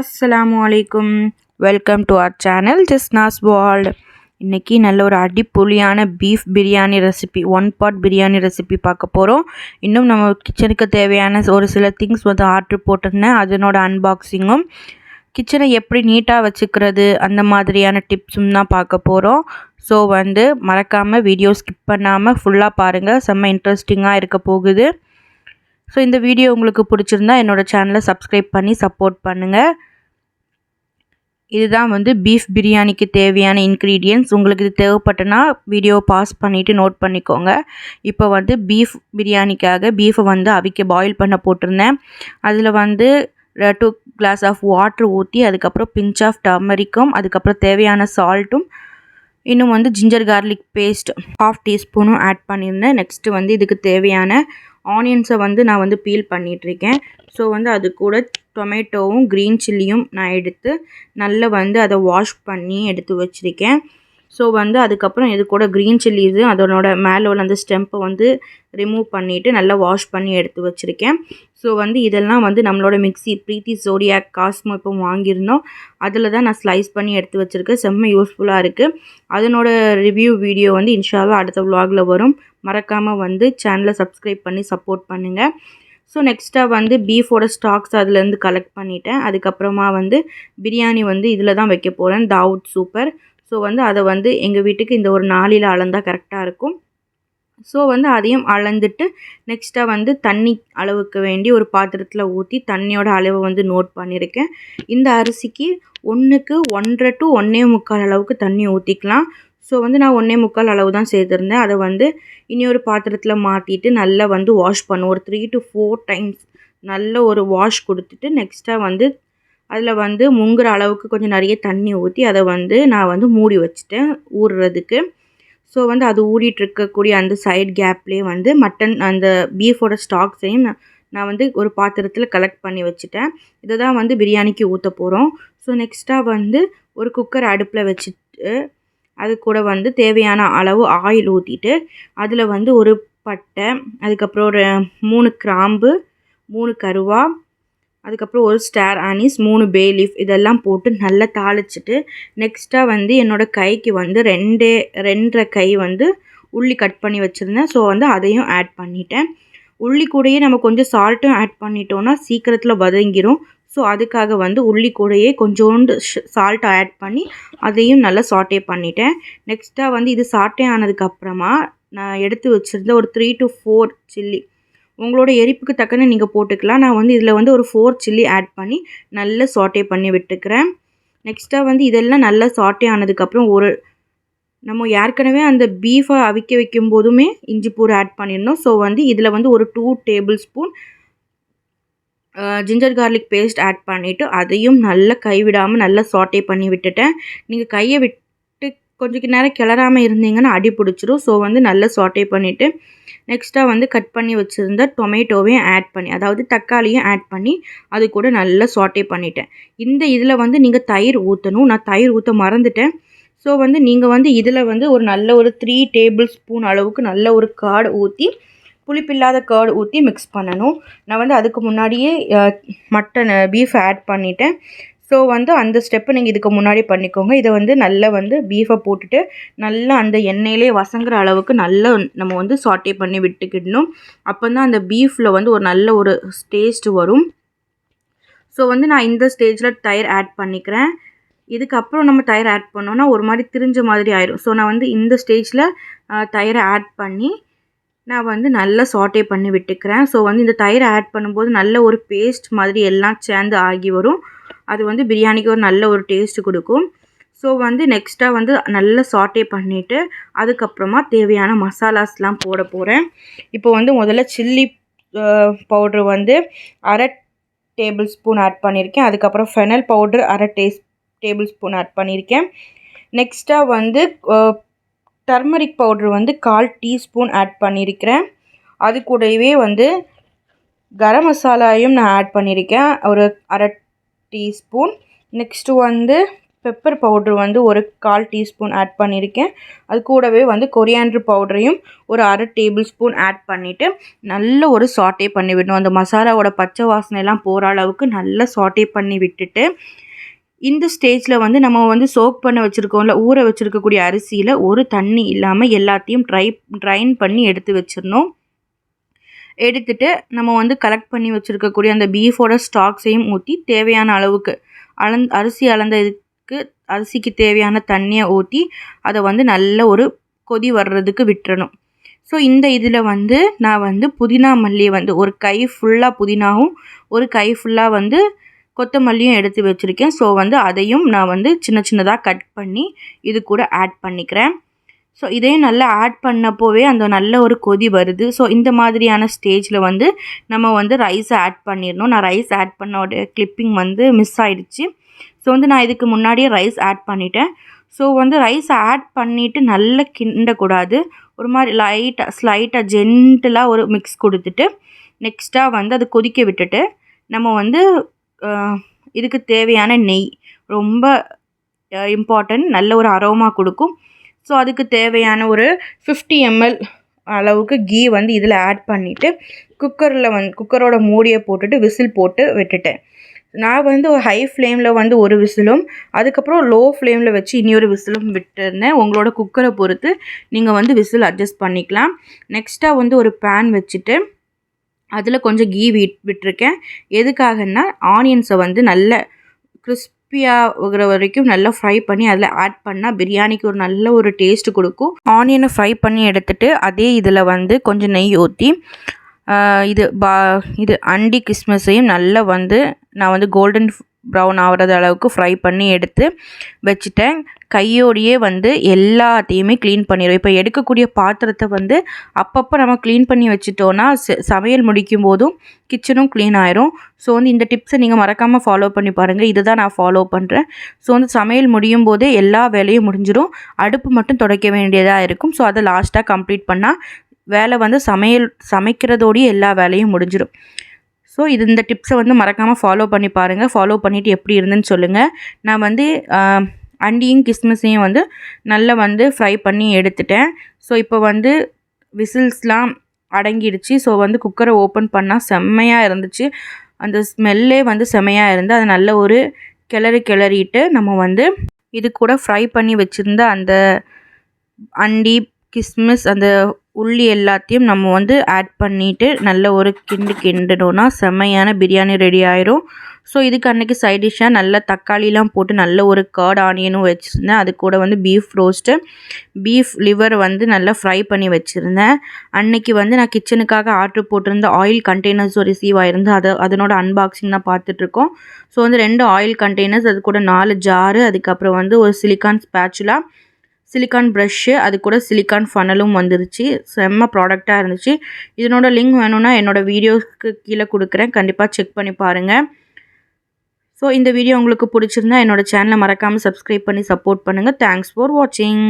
அஸ்ஸலாமு அலைக்கும். Welcome to our channel Jasna's world. இன்றைக்கி நல்ல ஒரு அடிப்பொலியான beef biryani recipe, one pot biryani recipe பார்க்க போகிறோம். இன்னும் நம்ம கிச்சனுக்கு தேவையான ஒரு சில திங்ஸ் வந்து ஆர்டர் போட்டிருந்தேன், அதனோட அன்பாக்சிங்கும் கிச்சனை எப்படி நீட்டாக வச்சுக்கிறது அந்த மாதிரியான டிப்ஸும் தான் பார்க்க போகிறோம். ஸோ மறக்காமல் வீடியோ ஸ்கிப் பண்ணாமல் ஃபுல்லாக பாருங்கள், செம்ம இன்ட்ரெஸ்டிங்காக இருக்க போகுது. ஸோ இந்த வீடியோ உங்களுக்கு பிடிச்சிருந்தா என்னோடய சேனலை சப்ஸ்கிரைப் பண்ணி சப்போர்ட் பண்ணுங்கள். இதுதான் பீஃப் பிரியாணிக்கு தேவையான இன்க்ரீடியன்ட்ஸ். உங்களுக்கு இது தேவைப்பட்டனா வீடியோ பாஸ் பண்ணிவிட்டு நோட் பண்ணிக்கோங்க. இப்போ பீஃப் பிரியாணிக்காக பீஃபை அவிக்க பாயில் பண்ண போட்டிருந்தேன். அதில் 2 கிளாஸ் ஆஃப் வாட்ரு ஊற்றி, அதுக்கப்புறம் பிஞ்ச் ஆஃப் டர்மரிக்கும், அதுக்கப்புறம் தேவையான சால்ட்டும், இன்னும் ஜிஞ்சர் கார்லிக் பேஸ்ட் 1/2 டீஸ்பூனும் ஆட் பண்ணியிருந்தேன். நெக்ஸ்ட்டு இதுக்கு தேவையான ஆனியன்ஸை நான் பீல் பண்ணிகிட்ருக்கேன். ஸோ அது கூட டொமேட்டோவும் க்ரீன் சில்லியும் நான் எடுத்து நல்லா அதை வாஷ் பண்ணி எடுத்து வச்சுருக்கேன். ஸோ அதுக்கப்புறம் இது கூட க்ரீன் சில்லிஸு அதனோட மேலே உள்ள அந்த ஸ்டெம்பை ரிமூவ் பண்ணிவிட்டு நல்லா வாஷ் பண்ணி எடுத்து வச்சுருக்கேன். ஸோ இதெல்லாம் நம்மளோட மிக்ஸி ப்ரீத்தி ஜோடியாக் காஸ்மோ இப்போ வாங்கியிருந்தோம், அதில் தான் நான் ஸ்லைஸ் பண்ணி எடுத்து வச்சுருக்கேன். செம்ம யூஸ்ஃபுல்லாக இருக்குது. அதனோட ரிவ்யூ வீடியோ இன்ஷா அல்லாஹ் அடுத்த விலாகில் வரும். மறக்காமல் சேனலை சப்ஸ்கிரைப் பண்ணி சப்போர்ட் பண்ணுங்கள். ஸோ நெக்ஸ்ட்டாக பீஃபோட ஸ்டாக்ஸ் அதுலேருந்து கலெக்ட் பண்ணிட்டேன். அதுக்கப்புறமா பிரியாணி இதில் தான் வைக்க போகிறேன், தாவூத் சூப்பர். ஸோ அதை எங்கள் வீட்டுக்கு இந்த ஒரு 4 அளந்தால் கரெக்டாக இருக்கும். ஸோ அதையும் அளந்துட்டு நெக்ஸ்ட்டாக தண்ணி அளவுக்கு வேண்டி ஒரு பாத்திரத்தில் ஊற்றி தண்ணியோட அளவை நோட் பண்ணியிருக்கேன். இந்த அரிசிக்கு 1க்கு 1.5 to 1.25 அளவுக்கு தண்ணி ஊற்றிக்கலாம். ஸோ நான் 1.25 அளவு தான் சேர்த்துருந்தேன். அதை இன்னொரு பாத்திரத்தில் மாற்றிட்டு நல்லா வாஷ் பண்ணுவோம். ஒரு 3 to 4 டைம்ஸ் நல்ல ஒரு வாஷ் கொடுத்துட்டு நெக்ஸ்ட்டாக அதில் முங்குற அளவுக்கு கொஞ்சம் நிறைய தண்ணி ஊற்றி அதை நான் மூடி வச்சுட்டேன் ஊறுறதுக்கு. ஸோ அது ஊறிட்டுருக்கக்கூடிய அந்த சைட் கேப்லேயே மட்டன் அந்த பீஃபோட ஸ்டாக்ஸையும் நான் ஒரு பாத்திரத்தில் கலெக்ட் பண்ணி வச்சுட்டேன். இதை தான் பிரியாணிக்கு ஊற்ற போகிறோம். ஸோ நெக்ஸ்ட்டாக ஒரு குக்கர் அடுப்பில் வச்சுட்டு அது கூட தேவையான அளவு ஆயில் ஊற்றிட்டு அதில் ஒரு பட்டை, அதுக்கப்புறம் ஒரு 3 கிராம்பு, 3 கருவா, அதுக்கப்புறம் ஒரு ஸ்டார் ஆனிஸ், 3 பே லீஃப் இதெல்லாம் போட்டு நல்லா தாளிச்சிட்டு நெக்ஸ்ட்டாக என்னோடய கைக்கு 2.5 கை உள்ளி கட் பண்ணி வச்சுருந்தேன். ஸோ அதையும் ஆட் பண்ணிட்டேன். உள்ளி கூடயே நம்ம கொஞ்சம் சால்ட்டும் ஆட் பண்ணிட்டோன்னா சீக்கிரத்தில் வதங்கிடும். ஸோ அதுக்காக உள்ளி கூடயே கொஞ்சோண்டு சால்ட் ஆட் பண்ணி அதையும் நல்லா சாட்டே பண்ணிட்டேன். நெக்ஸ்ட்டாக இது சாட்டே ஆனதுக்கப்புறமா நான் எடுத்து வச்சுருந்த ஒரு 3 to 4 சில்லி, உங்களோட எரிப்புக்கு தக்கன நீங்கள் போட்டுக்கலாம். நான் இதில் ஒரு 4 சில்லி ஆட் பண்ணி நல்லா சாட்டே பண்ணி விட்டுக்கிறேன். நெக்ஸ்ட்டாக இதெல்லாம் நல்லா சாட்டே ஆனதுக்கப்புறம் நம்ம ஏற்கனவே அந்த பீஃபை அவிக்க வைக்கும் போதுமே இஞ்சி பூடு ஆட் பண்ணியிருந்தோம். ஸோ இதில் ஒரு 2 table spoon ginger garlic paste add பண்ணிவிட்டு அதையும் நல்லா கைவிடாமல் நல்லா சாட்டே பண்ணி விட்டுட்டேன். நீங்கள் கையை விட்டு கொஞ்சம் நேரம் கிளறாமல் இருந்தீங்கன்னா அடி பிடிச்சிரும். ஸோ நல்லா சாட்டே பண்ணிவிட்டு நெக்ஸ்ட்டாக கட் பண்ணி வச்சுருந்த டொமேட்டோவையும் ஆட் பண்ணி, அதாவது தக்காளியும் ஆட் பண்ணி அது கூட நல்லா சாட்டே பண்ணிட்டேன். இந்த இதில் நீங்கள் தயிர் ஊற்றணும். நான் தயிர் ஊற்ற மறந்துட்டேன். ஸோ நீங்கள் இதில் ஒரு நல்ல ஒரு 3 டேபிள் ஸ்பூன் அளவுக்கு நல்ல ஒரு கர்ட் ஊற்றி, புளிப்பில்லாத கர்ட் ஊற்றி மிக்ஸ் பண்ணணும். நான் அதுக்கு முன்னாடியே மட்டன் பீஃப் ஆட் பண்ணிட்டேன். ஸோ அந்த ஸ்டெப்பை நீங்கள் இதுக்கு முன்னாடி பண்ணிக்கோங்க. இதை நல்லா பீஃபை போட்டுட்டு நல்லா அந்த எண்ணெயிலே வசங்குற அளவுக்கு நல்லா நம்ம சாட்டே பண்ணி விட்டுக்கிடணும். அப்போ தான் அந்த பீஃபில் ஒரு நல்ல ஒரு டேஸ்ட் வரும். ஸோ நான் இந்த ஸ்டேஜில் தயிர் ஆட் பண்ணிக்கிறேன். இதுக்கப்புறம் நம்ம தயிர் ஆட் பண்ணோன்னா ஒரு மாதிரி திரிஞ்ச மாதிரி ஆயிடும். ஸோ நான் இந்த ஸ்டேஜில் தயிரை ஆட் பண்ணி நான் நல்லா சாட்டே பண்ணி விட்டுக்கிறேன். ஸோ இந்த தயிரை ஆட் பண்ணும்போது நல்ல ஒரு பேஸ்ட் மாதிரி எல்லாம் சேர்ந்து ஆகி வரும். அது பிரியாணிக்கு ஒரு நல்ல ஒரு டேஸ்ட் கொடுக்கும். ஸோ நெக்ஸ்ட்டாக நல்லா சாட்டே பண்ணிவிட்டு அதுக்கப்புறமா தேவையான மசாலாஸ்லாம் போட போகிறேன். இப்போ முதல்ல chilli powder 1/2 table spoon add பண்ணியிருக்கேன். அதுக்கப்புறம் fennel powder 1/2 table spoon add பண்ணியிருக்கேன். நெக்ஸ்ட்டாக டர்மரிக் பவுட்ரு 1/4 டீஸ்பூன் ஆட் பண்ணியிருக்கிறேன். அது கூடவே கரம் மசாலாவையும் நான் ஆட் பண்ணியிருக்கேன், ஒரு 1/2 டீஸ்பூன். நெக்ஸ்ட்டு பெப்பர் பவுட்ரு வந்து ஒரு 1/4 டீஸ்பூன் ஆட் பண்ணியிருக்கேன். அது கூடவே வந்து கொரியாண்டர் பவுடரையும் ஒரு 1/2 டேபிள் ஸ்பூன் ஆட் பண்ணிவிட்டு நல்ல ஒரு சாட்டே பண்ணி விடணும். அந்த மசாலாவோட பச்சை வாசனைலாம் போகிற அளவுக்கு நல்லா சாட்டே பண்ணி விட்டுட்டு இந்த ஸ்டேஜில் வந்து நம்ம வந்து சோக் பண்ண வச்சுருக்கோம்ல, ஊற வச்சுருக்கக்கூடிய அரிசியில் ஒரு தண்ணி இல்லாமல் எல்லாத்தையும் ட்ரைன் பண்ணி எடுத்து வச்சிடணும். எடுத்துட்டு நம்ம வந்து கலெக்ட் பண்ணி வச்சுருக்கக்கூடிய அந்த பீஃபோட ஸ்டாக்ஸையும் ஊற்றி தேவையான அளவுக்கு அரிசி அளந்ததுக்கு அரிசிக்கு தேவையான தண்ணியை ஊற்றி அதை வந்து நல்ல ஒரு கொதி வர்றதுக்கு விட்டுறணும். ஸோ இந்த இதில் வந்து நான் வந்து புதினா மல்லியை வந்து ஒரு கை ஃபுல்லாக புதினாவும் ஒரு கை ஃபுல்லாக வந்து கொத்தமல்லியும் எடுத்து வச்சுருக்கேன். ஸோ வந்து அதையும் நான் வந்து சின்ன சின்னதாக கட் பண்ணி இது கூட ஆட் பண்ணிக்கிறேன். ஸோ இதையும் நல்லா ஆட் பண்ணப்போவே அந்த நல்ல ஒரு கொதி வருது. ஸோ இந்த மாதிரியான ஸ்டேஜில் வந்து நம்ம வந்து ரைஸை ஆட் பண்ணிடணும். நான் ரைஸ் ஆட் பண்ணோட கிளிப்பிங் வந்து மிஸ் ஆகிடுச்சு. ஸோ வந்து நான் இதுக்கு முன்னாடியே ரைஸ் ஆட் பண்ணிட்டேன். ஸோ வந்து ரைஸை ஆட் பண்ணிவிட்டு நல்லா கிண்டக்கூடாது. ஒரு மாதிரி ஸ்லைட்டாக ஜென்டிலாக ஒரு மிக்ஸ் கொடுத்துட்டு நெக்ஸ்ட்டாக வந்து அதை கொதிக்க விட்டுட்டு நம்ம வந்து இதுக்கு தேவையான நெய் ரொம்ப இம்பார்ட்டன்ட், நல்ல ஒரு அரோமா கொடுக்கும். ஸோ அதுக்கு தேவையான ஒரு 50 ml அளவுக்கு கீ வந்து இதில் ஆட் பண்ணிவிட்டு குக்கரோட மூடியை போட்டுட்டு விசில் போட்டு விட்டுட்டேன். நான் வந்து ஒரு ஹை ஃப்ளேமில் வந்து ஒரு விசிலும் அதுக்கப்புறம் லோ ஃப்ளேமில் வச்சு இன்னொரு விசிலும் விட்டுருந்தேன். உங்களோட குக்கரை பொறுத்து நீங்கள் வந்து விசில் அட்ஜஸ்ட் பண்ணிக்கலாம். நெக்ஸ்ட்டாக வந்து ஒரு பேன் வச்சுட்டு அதில் கொஞ்சம் கீ விட்டுருக்கேன். எதுக்காகன்னா ஆனியன்ஸை வந்து நல்ல கிறிஸ்பியாகிற வரைக்கும் நல்லா ஃப்ரை பண்ணி அதில் ஆட் பண்ணால் பிரியாணிக்கு ஒரு நல்ல ஒரு டேஸ்ட் கொடுக்கும். ஆனியனை ஃப்ரை பண்ணி எடுத்துகிட்டு அதே இதில் வந்து கொஞ்சம் நெய் ஊற்றி இது அண்டி கிஸ்மிஸையும் நல்லா வந்து நான் வந்து கோல்டன் ப்ரௌன் ஆகிறது அளவுக்கு ஃப்ரை பண்ணி எடுத்து வச்சுட்டேன். கையோடையே வந்து எல்லாத்தையுமே க்ளீன் பண்ணிடுவோம். இப்போ எடுக்கக்கூடிய பாத்திரத்தை வந்து அப்பப்போ நம்ம க்ளீன் பண்ணி வச்சுட்டோன்னா சமையல் முடிக்கும் போதும் கிச்சனும் க்ளீன் ஆயிரும். ஸோ வந்து இந்த டிப்ஸை நீங்கள் மறக்காமல் ஃபாலோ பண்ணி பாருங்கள். இது தான் நான் ஃபாலோ பண்ணுறேன். ஸோ வந்து சமையல் முடியும் போதே எல்லா வேலையும் முடிஞ்சிடும். அடுப்பு மட்டும் துடைக்க வேண்டியதாக இருக்கும். ஸோ அதை லாஸ்ட்டாக கம்ப்ளீட் பண்ணால் வேலை வந்து சமைக்கிறதோடையே எல்லா வேலையும் முடிஞ்சிடும். ஸோ இந்த டிப்ஸை வந்து மறக்காமல் ஃபாலோ பண்ணி பாருங்கள். ஃபாலோ பண்ணிவிட்டு எப்படி இருந்துன்னு சொல்லுங்கள். நான் வந்து அண்டியும் கிஸ்மிஸையும் வந்து நல்லா வந்து ஃப்ரை பண்ணி எடுத்துட்டேன். ஸோ இப்போ வந்து விசில்ஸ்லாம் அடங்கிடுச்சு. ஸோ வந்து குக்கரை ஓப்பன் பண்ணால் செம்மையாக இருந்துச்சு. அந்த ஸ்மெல்லே வந்து செம்மையாக இருந்து அதை நல்ல ஒரு கிளறிட்டு நம்ம வந்து இது கூட ஃப்ரை பண்ணி வச்சுருந்த அந்த அண்டி கிஸ்மிஸ் அந்த உள்ளி எல்லாத்தையும் நம்ம வந்து ஆட் பண்ணிவிட்டு நல்ல ஒரு கிண்டணுன்னா செம்மையான பிரியாணி ரெடி ஆயிரும். ஸோ இதுக்கு அன்றைக்கி சைட் டிஷ்ஷாக நல்ல தக்காளிலாம் போட்டு நல்ல ஒரு கர்ட் ஆனியனும் வச்சுருந்தேன். அது கூட வந்து பீஃப் லிவர் வந்து நல்லா ஃப்ரை பண்ணி வச்சுருந்தேன். அன்றைக்கி வந்து நான் கிச்சனுக்காக ஆர்டர் போட்டிருந்த ஆயில் கண்டெய்னர்ஸும் ரிசீவ் ஆகிருந்து அதனோட அன்பாக்சிங் தான் பார்த்துட்ருக்கோம். ஸோ வந்து 2 ஆயில் கண்டெய்னர்ஸ், அது கூட 4 ஜாரு, அதுக்கப்புறம் வந்து ஒரு சிலிக்கான் ஸ்பேச்சுலா, சிலிக்கான் ப்ரஷ்ஷு, அது கூட சிலிக்கான் ஃபனலும் வந்துருச்சு. செம்ம ப்ராடக்டாக இருந்துச்சு. இதனோட லிங்க் வேணும்னா என்னோடய வீடியோஸ்க்கு கீழே கொடுக்குறேன், கண்டிப்பாக செக் பண்ணி பாருங்கள். ஸோ இந்த வீடியோ உங்களுக்கு பிடிச்சிருந்தா என்னோடய சேனலை மறக்காமல் சப்ஸ்கிரைப் பண்ணி சப்போர்ட் பண்ணுங்கள். தேங்க்ஸ் ஃபார் வாட்சிங்.